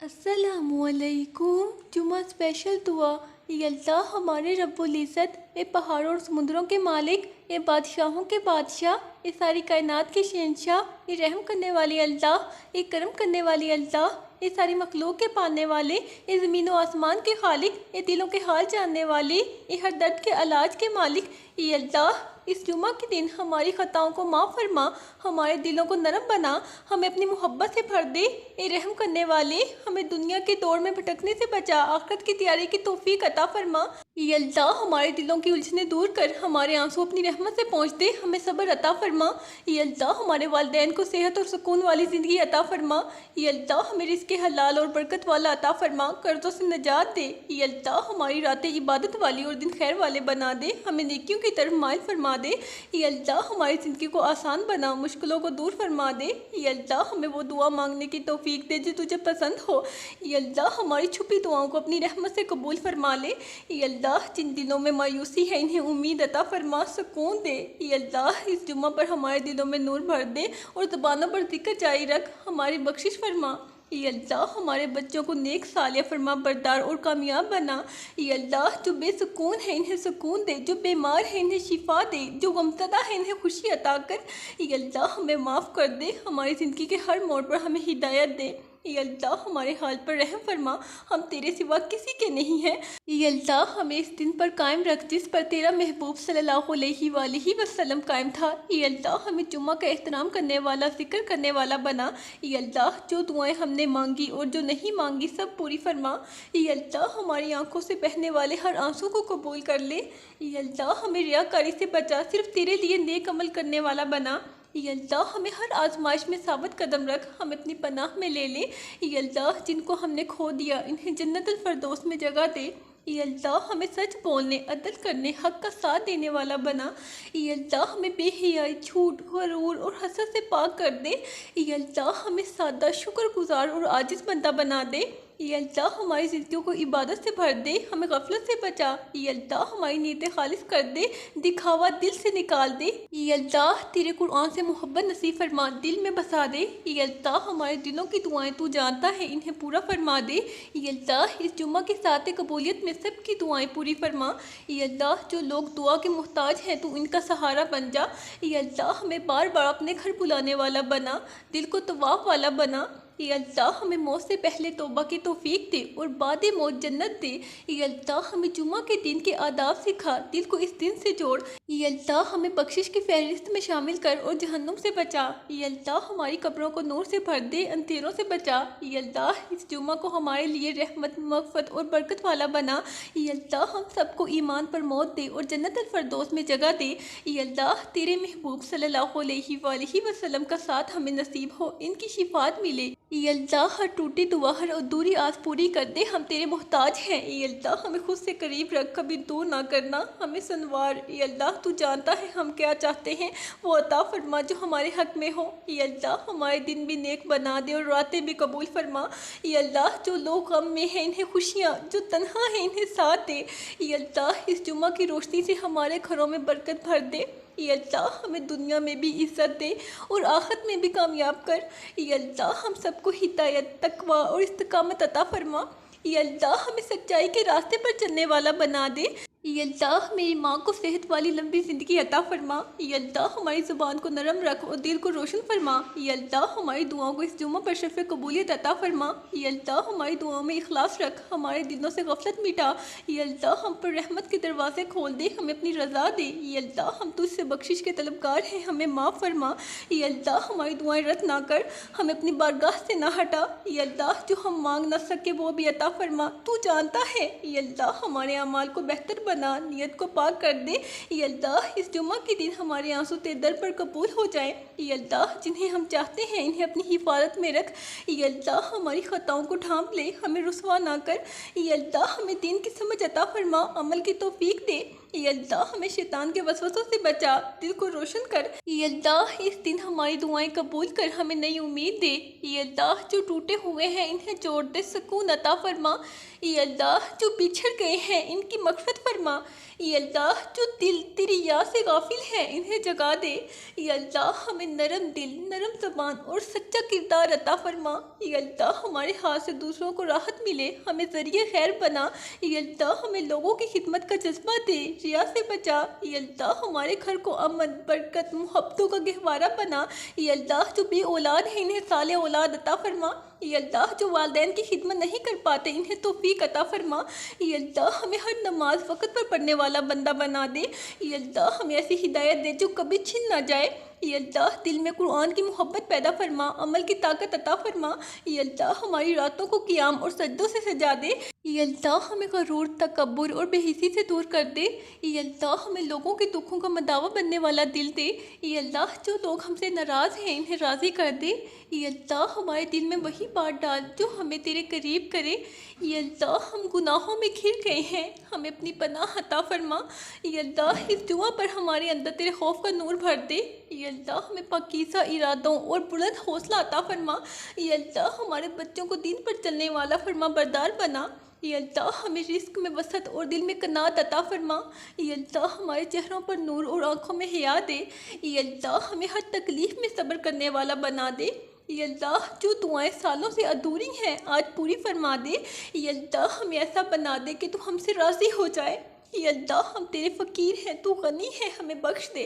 अस्सलामुअलैकुम। जुमा स्पेशल दुआ। ये अल्लाह हमारे रब्बुल इज़्ज़त, ये पहाड़ों और समुद्रों के मालिक, ये बादशाहों के बादशाह, ये सारी कायनात के शहंशाह, ये रहम करने वाली अल्लाह, ये करम करने वाली अल्लाह, ये सारी मखलूक के पालने वाले, ये ज़मीन व आसमान के खालिक, ये दिलों के हाल जानने वाले, ये हर दर्द के इलाज के मालिक। ये अल्लाह इस जुमा के दिन हमारी ख़ताओं को माफ़ फरमा, हमारे दिलों को नरम बना, हमें अपनी मोहब्बत से भर दे। ए रहम करने वाले, हमें दुनिया के दौर में भटकने से बचा, आखिरत की तैयारी की तौफीक अता फरमा। ये अल्लाह हमारे दिलों की उलझने दूर कर, हमारे आंसू अपनी रहमत से पहुँच दे, हमें सब्र अता फरमा। ये अल्लाह हमारे वालिदैन को सेहत और सुकून वाली ज़िंदगी अता फरमा। ये अल्लाह हमें रिज़्क़ हलाल और बरकत वाला अता फरमा, कर्ज़ों से निजात दे। ये अल्लाह हमारी रातें इबादत वाली और दिन खैर वाले बना दे, हमें नेकियों की तरफ माइल फरमा दे। ये अल्लाह हमारी ज़िंदगी को आसान बना, मुश्किलों को दूर फरमा दे। ये अल्लाह हमें वो दुआ मांगने की तौफीक दे जो तुझे पसंद हो। ये अल्लाह हमारी छुपी दुआओं को अपनी रहमत से कबूल फरमा ले। ये अल्लाह जिन दिलों में मायूसी है इन्हें उम्मीद अता फरमा, सुकून दे। ये अल्लाह इस जुम्मा पर हमारे दिलों में नूर भर दे और ज़ुबानों पर जिक्र जारी रख, हमारी बख्शिश फरमा। ये अल्लाह हमारे बच्चों को नेक सालिया फरमा बरदार और कामयाब बना। ये अल्लाह जो बेसुकून है इन्हें सुकून दे, जो बीमार है इन्हें शिफा दे, जो गमज़दा है इन्हें खुशी अता कर। ये अल्लाह हमें माफ़ कर दे, हमारी ज़िंदगी के हर मोड़ पर हमें हिदायत दे। ये अल्लाह हमारे हाल पर रहम फरमा, हम तेरे सिवा किसी के नहीं हैं। ये अल्लाह हमें इस दिन पर कायम रख जिस पर तेरा महबूब सल्लल्लाहु अलैहि वसल्लम कायम था। ये अल्लाह हमें जुम्मा का एहतराम करने वाला, जिक्र करने वाला बना। ये अल्लाह जो दुआएं हमने मांगी और जो नहीं मांगी सब पूरी फरमा। ये अल्लाह हमारी आंखों से बहने वाले हर आंसू को कबूल कर ले। ये अल्लाह हमें रियाकारी से बचा, सिर्फ तेरे लिए नेक अमल करने वाला बना। ये अल्लाह हमें हर आजमाइश में साबित कदम रख, हमें अपनी पनाह में ले ले। ये अल्लाह जिनको हमने खो दिया इन्हें जन्नतुल फरदौस में जगह दे। ये अल्लाह हमें सच बोलने, अदल करने, हक का साथ देने वाला बना। ये अल्लाह हमें बेहयाई, झूठ, गरूर और हसद से पाक कर दे। ये अल्लाह हमें सादा, शुक्रगुजार और आजिज़ बंदा बना दे। ये अल्लाह हमारी ज़िंदगियों को इबादत से भर दे, हमें गफलत से बचा। ये अल्लाह हमारी नीयतें खालिस कर दे, दिखावा दिल से निकाल दे। ये अल्लाह तेरे कुरान से मोहब्बत नसीब फरमा, दिल में बसा दे। ये अल्लाह हमारे दिलों की दुआएं तू जानता है, इन्हें पूरा फरमा दे। ये अल्लाह इस जुम्मा के साथ कबूलियत में सब की दुआएं पूरी फरमा। ये अल्लाह जो लोग दुआ के मोहताज हैं तू इनका सहारा बन जा। ये अल्लाह हमें बार बार अपने घर बुलाने वाला बना, दिल को तवाफ वाला बना। ये अल्लाह हमें मौत से पहले तौबा की तौफीक दे और बाद मौत जन्नत दे। ये अल्लाह हमें जुम्मा के दिन के आदाब सिखा, दिल को इस दिन से जोड़। ये अल्लाह हमें बख्शिश की फहरिस्त में शामिल कर और जहन्नुम से बचा। ये अल्लाह हमारी कब्रों को नूर से भर दे, अंधेरों से बचा। ये अल्लाह इस जुम्मा को हमारे लिए रहमत, मग़फ़रत और बरकत वाला बना। ये अल्लाह हम सबको ईमान पर मौत दे और जन्नतुल फरदौस में जगह दे। ये अल्लाह तेरे महबूब सल्लल्लाहु अलैहि वसल्लम का साथ हमें नसीब हो, इनकी शिफात मिले। ये अल्लाह हर टूटी दुआ, हर अधूरी आस पूरी कर दे, हम तेरे मोहताज हैं। ये अल्लाह हमें खुद से करीब रख, कभी दूर ना करना, हमें सुनवार। ये अल्लाह तू जानता है हम क्या चाहते हैं, वो अता फरमा जो हमारे हक में हो। ये अल्लाह हमारे दिन भी नेक बना दे और रातें भी कबूल फरमा। ये अल्लाह जो लोग गम में हैं इन्हें खुशियाँ, जो तन्हा हैं इन्हें साथ दे। ये अल्लाह इस जुम्मा की रोशनी से हमारे घरों में बरकत भर दे। ये अल्लाह हमें दुनिया में भी इज़्ज़त दे और आखिरत में भी कामयाब कर। ये अल्लाह हम सबको हिदायत, तकवा और इस्तिकामत अता फरमा। ये अल्लाह हमें सच्चाई के रास्ते पर चलने वाला बना दे। ये अल्लाह मेरी माँ को सेहत वाली लंबी ज़िंदगी अता फरमा। ये अल्लाह हमारी ज़ुबान को नरम रख और दिल को रोशन फरमा। ये अल्लाह हमारी दुआओं को इस जुम्मा पर शर्फ़ कबूलियत अता फरमा। ये अल्लाह हमारी दुआओं में इखलास रख, हमारे दिलों से गफलत मिटा। ये अल्लाह हम पर रहमत के दरवाज़े खोल दे, हमें अपनी रज़ा दे। ये अल्लाह हम तुझसे बख्शिश के तलबगार हैं, हमें माफ़ फरमा। ये अल्लाह हमारी दुआएं रद्द ना कर, हमें अपनी बारगाह से ना हटा। ये अल्लाह जो हम मांग ना सके वो भी अता फरमा, तू जानता है। ये अल्लाह हमारे अमाल को बेहतर बना, नियत को पाक कर दे। ये अल्लाह इस जुम्मा के दिन हमारे आंसू तेरे दर पर कबूल हो जाए। ये अल्लाह जिन्हें हम चाहते हैं इन्हें अपनी हिफाजत में रख। ये अल्लाह हमारी ख़ताओं को ढांप ले, हमें रुसवा ना कर। ये अल्लाह हमें दीन की समझ अता फरमा, अमल की तौफीक दे। ये अल्लाह हमें शैतान के वसवसों से बचा, दिल को रोशन कर। ये अल्लाह इस दिन हमारी दुआएं कबूल कर, हमें नई उम्मीद दे। ये अल्लाह जो टूटे हुए हैं इन्हें जोड़ दे, सुकून अता फरमा। ये अल्लाह जो बिछड़ गए हैं इनकी मग़फ़िरत फरमा। फरमा। या अल्लाह जो दिल तेरी याद से गाफिल है इन्हें जगा दे। या अल्लाह हमें नरम दिल, नरम ज़बान और सच्चा किरदार अता फरमा। या अल्लाह हमारे हाथ से दूसरों को राहत मिले, हमें ज़रिए खैर बना। या अल्लाह हमें लोगों की खिदमत का जज्बा दे, रिया से बचा। या अल्लाह हमारे घर को अमन, बरकत, मोहब्बतों का गहवारा बना। या अल्लाह जो बे औलाद है इन्हें साले औलाद अता फरमा। या अल्लाह जो वालिदैन की खिदमत नहीं कर पाते इन्हें तौफीक अता फरमा। या अल्लाह हमें हर नमाज वक़्त पर पढ़ने वाला बंदा बना दे। या अल्लाह हमें ऐसी हिदायत दे जो कभी छिन ना जाए। या अल्लाह दिल में कुरान की मोहब्बत पैदा फरमा, अमल की ताकत अता फरमा। या अल्लाह हमारी रातों को क़ियाम और सजदों से सजा दे। या अल्लाह हमें गरूर, तकब्बुर और बेहिसी से दूर कर दे। या अल्लाह हमें लोगों के दुखों का मदावा बनने वाला दिल दे। या अल्लाह जो लोग हमसे नाराज़ हैं इन्हें राज़ी कर दे। या अल्लाह हमारे दिल में वही बात डाल जो हमें तेरे करीब करे। या अल्लाह हम गुनाहों में घिर गए हैं, हमें अपनी पनाह अता फरमा। या अल्लाह इस दुआ पर हमारे अंदर तेरे खौफ का नूर भर दे। या अल्लाह हमें पाकीज़ा इरादों और बुलंद हौसला अता फरमा। या अल्लाह हमारे बच्चों को दीन पर चलने वाला फरमा बरदार बना। या अल्लाह हमें रिस्क में वसत और दिल में कनात अता फरमा। या अल्लाह हमारे चेहरों पर नूर और आँखों में हया दे। या अल्लाह हमें हर तकलीफ़ में सब्र करने वाला बना दे। या अल्लाह जो दुआएं सालों से अधूरी हैं आज पूरी फरमा दे। या अल्लाह हमें ऐसा बना दे कि तू हमसे राज़ी हो जाए। या अल्लाह हम तेरे फ़कीर हैं, तू गनी है, हमें बख्श दे।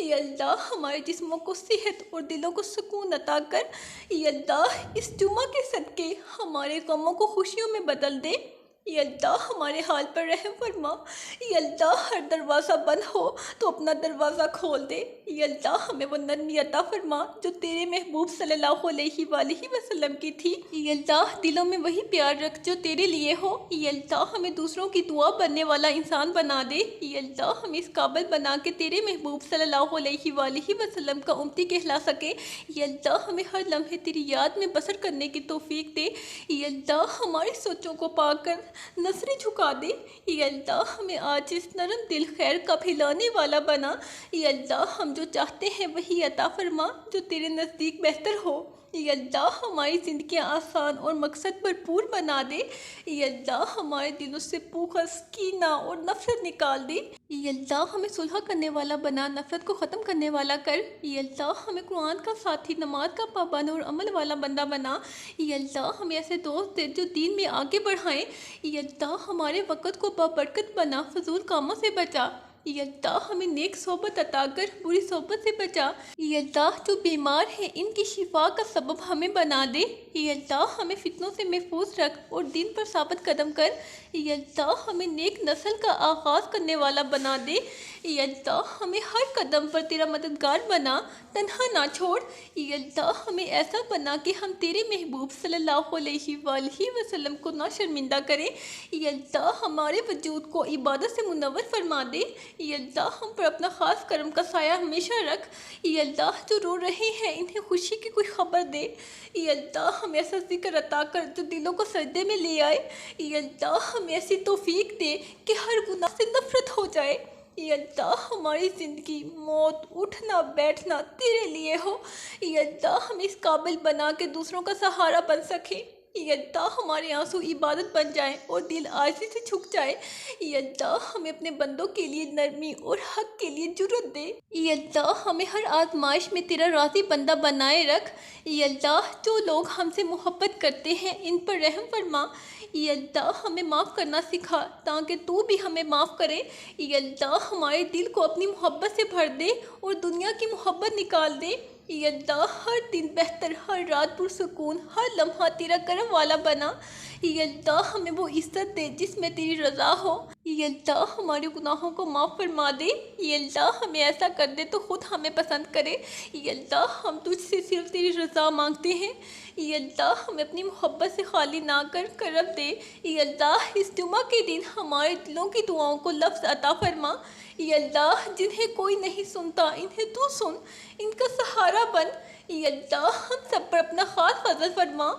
या अल्लाह हमारे जिस्मों को सेहत और दिलों को सुकून अता कर। या अल्लाह इस जुमा के सदके हमारे गमों को खुशियों में बदल दे। या अल्लाह हमारे हाल पर रहम फरमा। या अल्लाह हर दरवाज़ा बंद हो तो अपना दरवाज़ा खोल दे। या अल्लाह हमें वो नरमी अता फरमा जो तेरे महबूब सल्लल्लाहु अलैहि वसल्लम की थी। या अल्लाह दिलों में वही प्यार रख जो तेरे लिए हो। या अल्लाह हमें दूसरों की दुआ बनने वाला इंसान बना दे। या अल्लाह हमें इस काबिल बना के तेरे महबूब सल्लल्लाहु अलैहि वसल्लम का उम्मती कहला सके। या अल्लाह हमें हर लम्हे तेरी याद में बसर करने की तौफीक दे। या अल्लाह हमारी सोचों को पाकर नजरें झुका दे। या अल्लाह हमें आज इस नरम दिल खैर का फैलाने वाला बना। या अल्लाह हम जो चाहते हैं वही अता फरमा जो तेरे नज़दीक बेहतर हो। या अल्लाह हमारी ज़िंदगियाँ आसान और मकसद भरपूर बना दे। या अल्लाह हमारे दिलों से पुखस, कीना और नफरत निकाल दे। या अल्लाह हमें सुलह करने वाला बना, नफरत को ख़त्म करने वाला कर। या अल्लाह हमें कुरान का साथी, नमाज का पाबंद और अमल वाला बंदा बना। या अल्लाह हमें ऐसे दोस्त दे जो दीन में आगे बढ़ाएं। या अल्लाह हमारे वक़्त को बाबरकत बना, फजूल कामों से बचा। या अल्लाह हमें नेक सोबत अता कर, बुरी सोबत से बचा। या अल्लाह जो बीमार हैं इनकी शिफा का सबब हमें बना दे। या अल्लाह हमें फितनों से महफूज रख और दीन पर साबित कदम कर। या अल्लाह हमें नेक नस्ल का आगाज़ करने वाला बना दे। या अल्लाह हमें हर कदम पर तेरा मददगार बना, तन्हा ना छोड़। या अल्लाह हमें ऐसा बना कि हम तेरे महबूब सल्लल्लाहु अलैहि वसल्लम को ना शर्मिंदा करें। या अल्लाह हमारे वजूद को इबादत से मुनव्वर फरमा दे। या अल्लाह हम पर अपना ख़ास करम का साया हमेशा रख। या अल्लाह जो रो रहे हैं इन्हें खुशी की कोई ख़बर दे। या अल्लाह हमें ऐसा ज़िक्र अता कर जो दिलों को सजदे में ले आए। या अल्लाह हमें ऐसी तौफीक दे कि हर गुनाह से नफरत हो जाए। या अल्लाह हमारी ज़िंदगी, मौत, उठना बैठना तेरे लिए हो। या अल्लाह हमें इस काबिल बना के दूसरों का सहारा बन सके। या अल्लाह हमारे आंसू इबादत बन जाएं और दिल आजिज़ी से झुक जाए। या अल्लाह हमें अपने बंदों के लिए नरमी और हक के लिए जुर्रत दे। या अल्लाह हमें हर आजमाइश में तेरा राज़ी बंदा बनाए रख। या अल्लाह जो लोग हमसे मोहब्बत करते हैं इन पर रहम फरमा। या अल्लाह हमें माफ़ करना सिखा ताकि तू भी हमें माफ़ करे। या अल्लाह हमारे दिल को अपनी मोहब्बत से भर दे और दुनिया की मोहब्बत निकाल दे। या अल्लाह हर दिन बेहतर, हर रात पुरसुकून, हर लम्हा तेरा करम वाला बना। या अल्लाह हमें वो इज़्ज़त दे जिसमें तेरी रज़ा हो। या अल्लाह हमारे गुनाहों को माफ़ फरमा दे। या अल्लाह हमें ऐसा कर दे तो ख़ुद हमें पसंद करे। या अल्लाह हम तुझसे सिर्फ तेरी रज़ा मांगते हैं। या अल्लाह हमें अपनी मोहब्बत से खाली ना कर, करम दे। या अल्लाह इस जुमा के दिन हमारे दिलों की दुआओं को लफ्ज़ अता फरमा। या अल्लाह जिन्हें कोई नहीं सुनता इन्हें तू सुन, इनका सहारा बन। या अल्लाह हम सब पर अपना ख़ास फजल फरमा।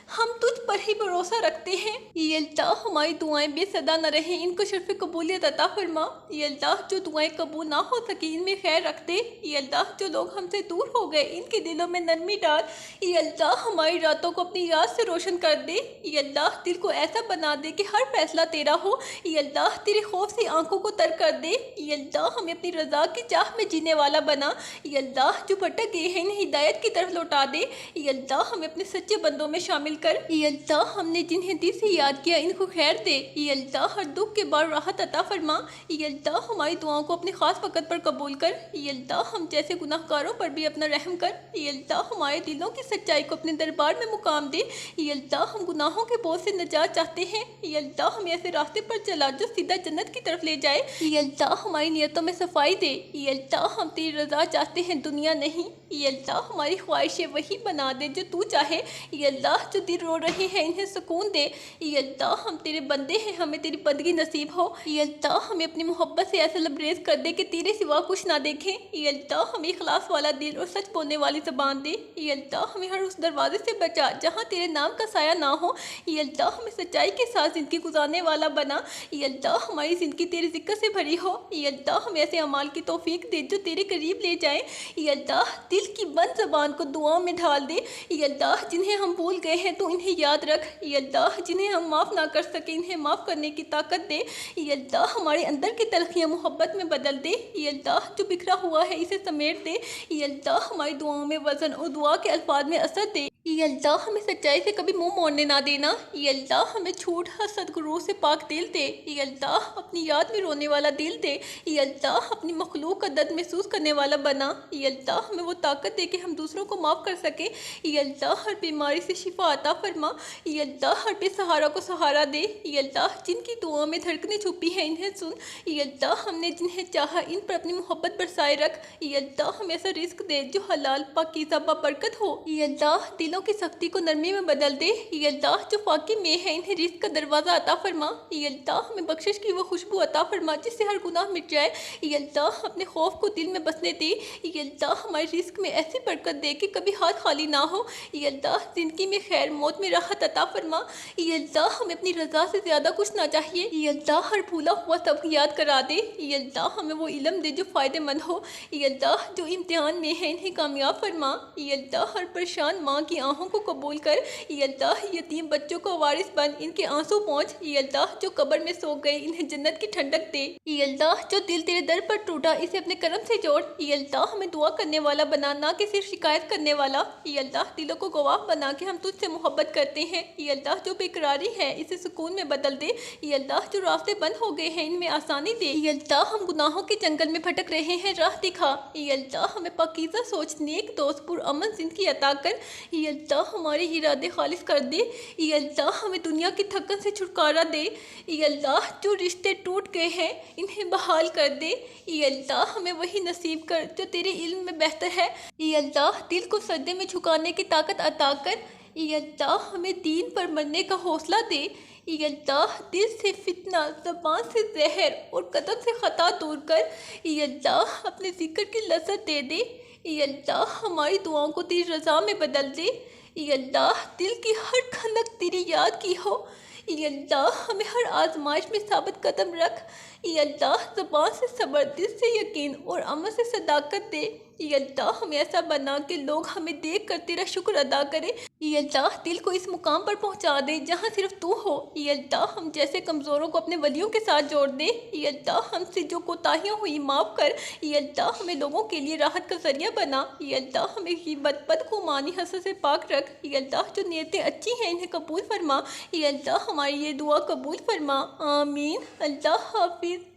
हम तुझ पर पर ही भरोसा रखते हैं। ये अल्लाह हमारी दुआएं बेसदा न रहें, इनको शर्फ कबूलियत अता फरमा। ये अल्लाह जो दुआएं कबूल ना हो सकी इनमें खैर रख दे। ये अल्लाह जो लोग हमसे दूर हो गए इनके दिलों में नरमी डाल। ये अल्लाह हमारी रातों को अपनी याद से रोशन कर दे। ये अल्लाह दिल को ऐसा बना दे कि हर फैसला तेरा हो। ये अल्लाह तेरे खौफ से आंखों को तर कर दे। ये अल्लाह हमें अपनी रजा की चाह में जीने वाला बना। ये अल्लाह जो भटक गए हैं इन्हें हिदायत की तरफ लौटा दे। ये अल्लाह हमें अपने सच्चे बंदों में शामिल कर। ये अल्लाह हमने जिन्हें दिल से याद किया इनको खैर दे। ये अल्लाह हर दुख के बाद राहत अता फरमा। ये अल्लाह हमारी दुआओं को अपने खास वक़्त पर कबूल कर। ये अल्लाह हम जैसे गुनाहगारों पर भी अपना रहम कर। ये अल्लाह हमारे दिलों की सच्चाई को अपने दरबार में मुकाम दे। ये अल्लाह हम गुनाहों के बोझ से नजात चाहते हैं। ये अल्लाह हमें ऐसे रास्ते पर चला जो सीधा जन्नत की तरफ ले जाए। ये अल्लाह हमारी नियतों में सफाई दे। ये अल्लाह हम तेरी रजा चाहते हैं दुनिया नहीं। ये अल्लाह हमारी ख्वाहिशें वही बना दे जो तू चाहे। ये अल्लाह जो दिल रो रहे हैं इन्हें सुकून दे। ये अल्लाह हम तेरे बंदे हैं, हमें तेरी बंदगी नसीब हो। ये अल्लाह हमें अपनी मोहब्बत से ऐसा लबरेज कर दे कि तेरे सिवा कुछ ना देखें। ये अल्लाह हमें इखलास वाला दिल और सच बोलने वाली ज़बान दे। ये अल्लाह हमें हर उस दरवाजे से बचा जहाँ तेरे नाम का साया ना हो। ये अल्लाह हमें सच्चाई के साथ ज़िंदगी गुजारने वाला बना। ये अल्लाह हमारी ज़िंदगी तेरी ज़िक्र से भरी हो। ये अल्लाह हमें ऐसे अमाल की तौफीक दे जो तेरे करीब ले जाए। ये अल्लाह दिल की बंद ज़बान को दुआओं में ढाल दे। ये अल्लाह जिन्हें हम भूल गए हैं तो इन्हें याद रख। ये अल्लाह जिन्हें हम माफ़ ना कर सके इन्हें माफ़ करने की ताकत दे। ये अल्लाह हमारे अंदर की तलखियाँ मोहब्बत में बदल दे। ये अल्लाह जो बिखरा हुआ है इसे समेट दे। ये अल्लाह हमारी दुआओं में वज़न और दुआ के अल्फाज में असर दे। ये अल्लाह हमें सच्चाई से कभी मुंह मोड़ने ना देना। ये अल्लाह हमें झूठ हसद गुरूर से पाक दिल दे। ये अल्लाह अपनी याद में रोने वाला दिल दे। ये अल्लाह अपनी मखलूक का दर्द महसूस करने वाला बना। ये अल्लाह हमें वो ताकत दे कि हम दूसरों को माफ़ कर सके। ये अल्लाह हर बीमारी से शिफा अता फरमा। ये अल्लाह हर बेसहारा को सहारा दे। ये अल्लाह जिनकी दुआओं में धड़कने छुपी हैं इन्हें सुन। ये अल्लाह हमने जिन्हें चाहा इन पर अपनी मोहब्बत बरसाए रख। ये अल्लाह हमें ऐसा रिस्क दे जो हलाल पाकीज़ा बरकत हो। ये अल्लाह दिलों की सख्ती को नरमी में बदल दे। ये अल्लाह जो फाकी में है इन्हें रिस्क का दरवाज़ा अता फरमा। ये अल्लाह हमें बख्शिश की वो खुशबू अता फरमा जिससे हर गुनाह मिट जाए। ये अल्लाह अपने खौफ को दिल में बसने दे। ये अल्लाह हमारे रिस्क में ऐसी बरकत दे कि कभी हाथ खाली ना हो। ये अल्लाह ज़िंदगी में खैर मौत में राहत अता फरमा। ये अल्लाह हमें अपनी रज़ा से ज़्यादा कुछ ना चाहिए। ये अल्लाह हर भूला हुआ सब याद करा दे। ये अल्लाह हमें वो इल्म दे जो फ़ायदेमंद हो। ये अल्लाह जो इम्तिहान में है इन्हें कामयाब फरमा। ये अल्लाह हर परेशान माँ की आहों को कबूल कर। ये अल्लाह यतीम बच्चों को वारिस बन इनके आंसू पहुँच। ये अल्लाह जो कब्र में सो गए इन्हें जन्नत की ठंडक दे। ये अल्लाह जो दिल तेरे दर पर टूटा इसे अपने करम से जोड़। ये अल्लाह हमें दुआ करने वाला बना ना कि सिर्फ शिकायत करने वाला। ये अल्लाह दिलों को गवाह बना कि हम तुझसे मोहब्बत करते हैं। ये अल्लाह जो बेकरारी है इसे सुकून में बदल दे। ये अल्लाह जो रास्ते बंद हो गए हैं इनमें आसानी दे। ये अल्लाह हम गुनाहों के जंगल में भटक रहे हैं राह दिखा। ये अल्लाह हमें पाकीज़ा सोच नेक दोस्त पुरअमन ज़िंदगी अता कर। ये अल्लाह हमारे इरादे खालिस कर दे। ये अल्लाह हमें दुनिया की थकन से छुटकारा दे। ये अल्लाह जो रिश्ते टूट गए हैं इन्हें बहाल कर दे। ये अल्लाह हमें वही नसीब कर जो तेरे इल्म में बेहतर है। ये अल्लाह दिल को सजदे में झुकाने की ताकत अता कर। ये अल्लाह हमें दीन पर मरने का हौसला दे। ये अल्लाह दिल से फितना, ज़बान से जहर और कदम से ख़ता दूर कर। ये अल्लाह अपने ज़िक्र की लज़्ज़त दे दे। ये अल्लाह हमारी दुआओं को तेरी रज़ा में बदल दे। ये अल्लाह दिल की हर खनक तेरी याद की हो। ये अल्लाह हमें हर आजमाइश में साबित कदम रख। ये अल्लाह ज़बान से सब्र, दिल से यकीन और अमल से सदाकत दे। ये अल्लाह हमें ऐसा बना कि लोग हमें देख कर तेरा शुक्र अदा करें। ये अल्लाह दिल को इस मुकाम पर पहुंचा दे जहां सिर्फ तू हो। ये अल्लाह हम जैसे कमज़ोरों को अपने वलियों के साथ जोड़ दे। ये अल्लाह हमसे जो कोताहियाँ हुई माफ़ कर। ये अल्लाह हमें लोगों के लिए राहत का ज़रिया बना। ये अल्लाह हमें ग़ीबत, बदगुमानी, हसद से पाक रख। ये अल्लाह जो नीयतें अच्छी हैं इन्हें कबूल फरमा। ये अल्लाह हमारी ये दुआ कबूल फरमा। आमीन। अल्लाह हाफिज़।